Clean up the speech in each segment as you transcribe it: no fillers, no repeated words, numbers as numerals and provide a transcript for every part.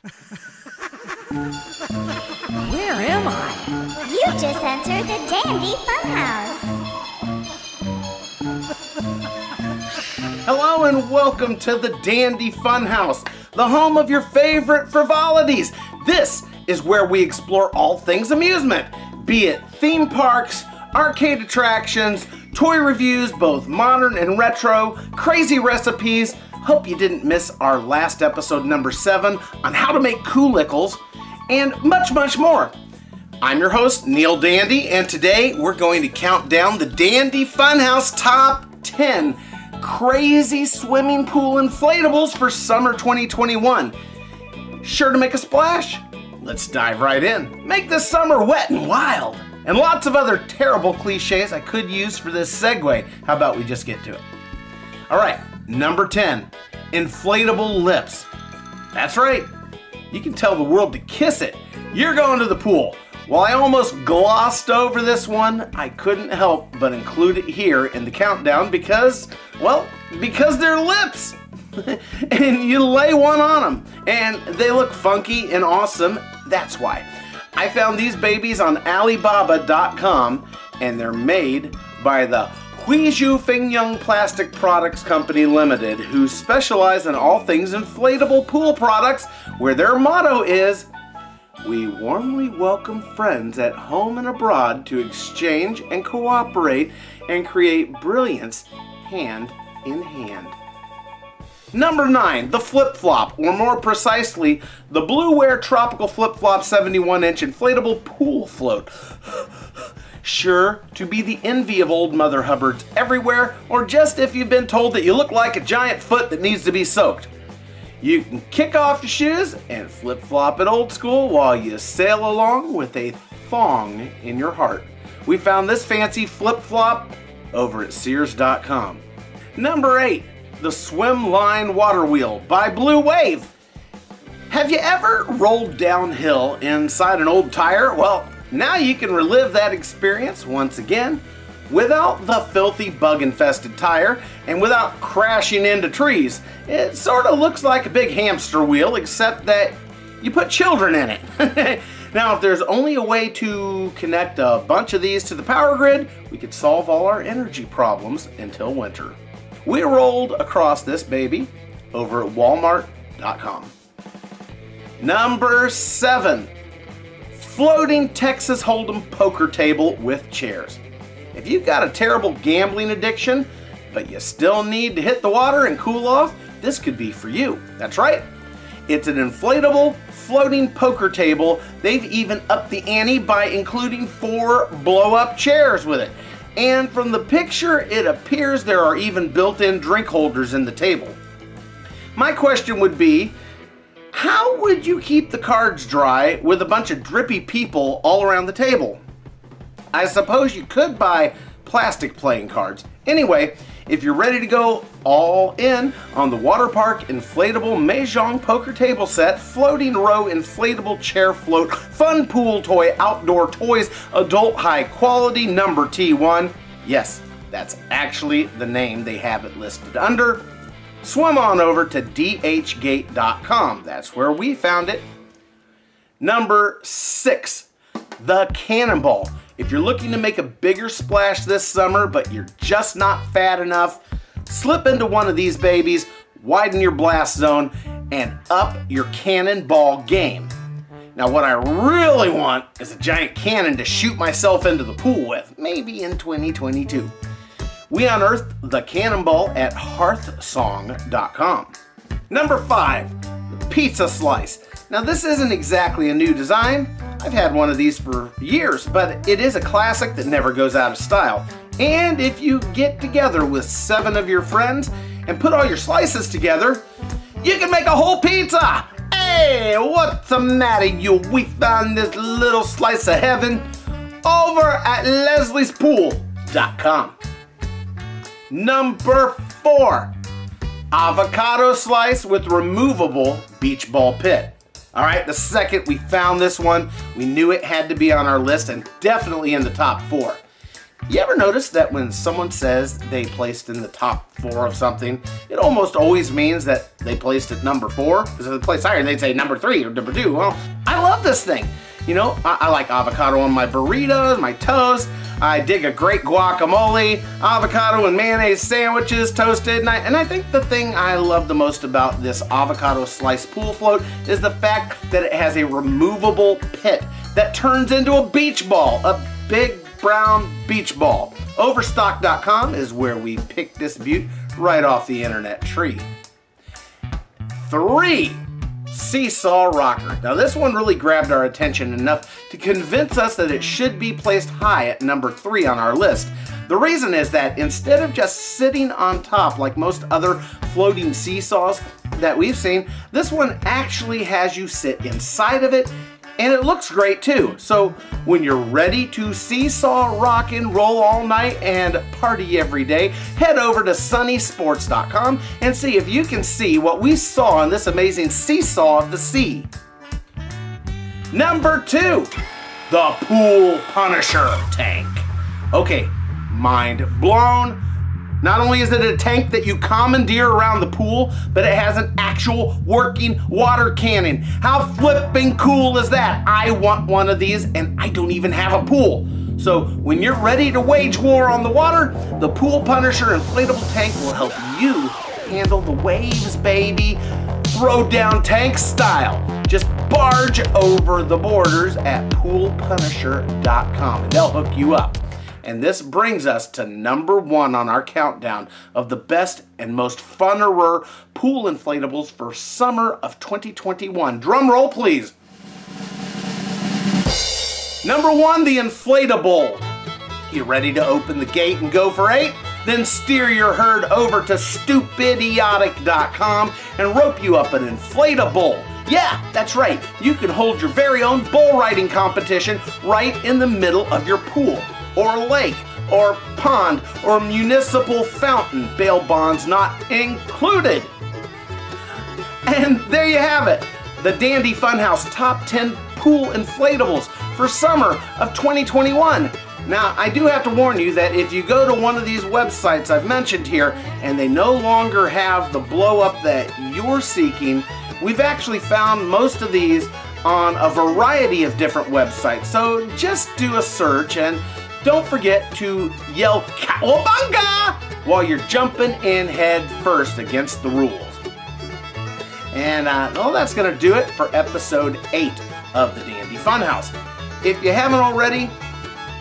Where am I? You just entered the Dandy Funhouse. Hello and welcome to the Dandy Funhouse, the home of your favorite frivolities. This is where we explore all things amusement, be it theme parks, arcade attractions, toy reviews, both modern and retro, crazy recipes. Hope you didn't miss our last episode, number 7, on how to make Koolickles, and much, much more. I'm your host, Neil Dandy, and today we're going to count down the Dandy Funhouse Top 10 Crazy Swimming Pool Inflatables for summer 2021. Sure to make a splash? Let's dive right in. Make this summer wet and wild. And lots of other terrible cliches I could use for this segue. How about we just get to it? All right, number 10, inflatable lips. That's right. You can tell the world to kiss it. You're going to the pool. While I almost glossed over this one, I couldn't help but include it here in the countdown because they're lips. And you lay one on them, and they look funky and awesome. That's why. I found these babies on Alibaba.com, and they're made by the Huizhu Fengyang Plastic Products Company Limited, who specialize in all things inflatable pool products, where their motto is, "We warmly welcome friends at home and abroad to exchange and cooperate and create brilliance hand in hand." Number 9, the flip-flop, or more precisely, the Blueware Tropical Flip-Flop 71-inch inflatable pool float. Sure to be the envy of old Mother Hubbards everywhere, or just if you've been told that you look like a giant foot that needs to be soaked. You can kick off your shoes and flip-flop it old school while you sail along with a thong in your heart. We found this fancy flip-flop over at Sears.com. Number 8, the Swim Line Water Wheel by Blue Wave. Have you ever rolled downhill inside an old tire? Well, now you can relive that experience once again without the filthy bug-infested tire and without crashing into trees. It sort of looks like a big hamster wheel, except that you put children in it. Now, if there's only a way to connect a bunch of these to the power grid, we could solve all our energy problems until winter. We rolled across this baby over at Walmart.com. Number 7, floating Texas Hold'em poker table with chairs. If you've got a terrible gambling addiction, but you still need to hit the water and cool off, this could be for you. That's right. It's an inflatable floating poker table. They've even upped the ante by including 4 blow-up chairs with it. And from the picture, it appears there are even built-in drink holders in the table. My question would be, how would you keep the cards dry with a bunch of drippy people all around the table? I suppose you could buy plastic playing cards. Anyway, if you're ready to go all in on the water park inflatable Mahjong poker table set, floating row inflatable chair float, fun pool toy, outdoor toys, adult high quality, number T1. Yes, that's actually the name they have it listed under. Swim on over to dhgate.com. That's where we found it. Number 6, the Cannonball. If you're looking to make a bigger splash this summer, but you're just not fat enough, slip into one of these babies, widen your blast zone, and up your cannonball game. Now, what I really want is a giant cannon to shoot myself into the pool with, maybe in 2022. We unearthed the Cannonball at hearthsong.com. Number 5, the pizza slice. Now, this isn't exactly a new design. I've had one of these for years, but it is a classic that never goes out of style. And if you get together with 7 of your friends and put all your slices together, you can make a whole pizza! Hey, what's the matter, you? We found this little slice of heaven over at lesliespool.com. Number 4, avocado slice with removable beach ball pit. All right, the second we found this one, we knew it had to be on our list and definitely in the top 4. You ever notice that when someone says they placed in the top 4 of something, it almost always means that they placed at number 4? Because if they placed higher, they'd say number 3 or number 2. Well, I love this thing. You know, I like avocado on my burritos, my toast. I dig a great guacamole, avocado and mayonnaise sandwiches, toasted. And I think the thing I love the most about this avocado slice pool float is the fact that it has a removable pit that turns into a beach ball, a big brown beach ball. Overstock.com is where we picked this beaut right off the internet tree. 3. Seesaw rocker. Now this one really grabbed our attention enough to convince us that it should be placed high at number 3 on our list. The reason is that instead of just sitting on top like most other floating seesaws that we've seen, this one actually has you sit inside of it, and it looks great too. So when you're ready to seesaw, rock, and roll all night and party every day, head over to sunnysports.com and see if you can see what we saw in this amazing seesaw of the sea. Number 2, the Pool Punisher tank. Okay, mind blown. Not only is it a tank that you commandeer around the pool, but it has an actual working water cannon. How flipping cool is that? I want one of these, and I don't even have a pool. So when you're ready to wage war on the water, the Pool Punisher inflatable tank will help you handle the waves, baby. Throw down tank style. Just barge over the borders at poolpunisher.com, and they'll hook you up. And this brings us to number 1 on our countdown of the best and most funner pool inflatables for summer of 2021. Drum roll, please. Number 1, the inflatable. You ready to open the gate and go for 8? Then steer your herd over to stupidiotic.com and rope you up an inflatable. Yeah, that's right. You can hold your very own bull riding competition right in the middle of your pool, or lake, or pond, or municipal fountain, bail bonds not included. And there you have it, the Dandy Funhouse Top 10 Pool Inflatables for summer of 2021. Now, I do have to warn you that if you go to one of these websites I've mentioned here, and they no longer have the blow up that you're seeking, we've actually found most of these on a variety of different websites. So just do a search, and don't forget to yell "Cowabunga" while you're jumping in head first against the rules. And well, that's going to do it for episode 8 of the Dandy Funhouse. If you haven't already,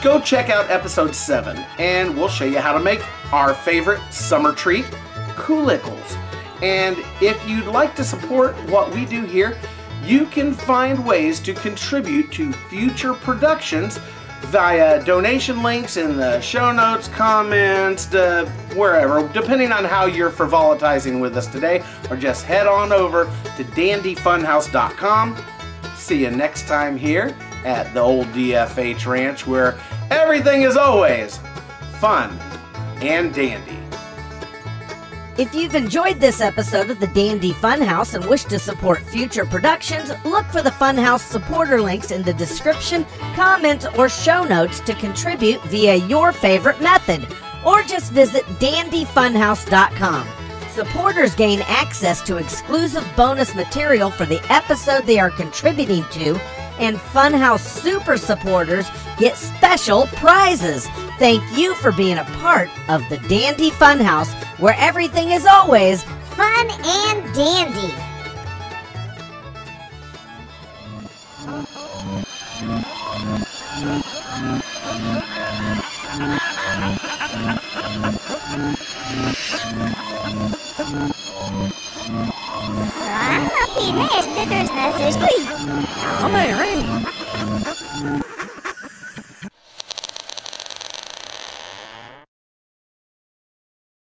go check out episode 7, and we'll show you how to make our favorite summer treat, Coolicles. And if you'd like to support what we do here, you can find ways to contribute to future productions via donation links in the show notes, comments, wherever, depending on how you're frivolitising with us today, or just head on over to dandyfunhouse.com. See you next time here at the old DFH Ranch, where everything is always fun and dandy. If you've enjoyed this episode of the Dandy Funhouse and wish to support future productions, look for the Funhouse supporter links in the description, comments, or show notes to contribute via your favorite method, or just visit dandyfunhouse.com. Supporters gain access to exclusive bonus material for the episode they are contributing to, and Funhouse Super supporters get special prizes. Thank you for being a part of the Dandy Funhouse, where everything is always Fun and dandy. Selamat ini, terus nasi. Come here,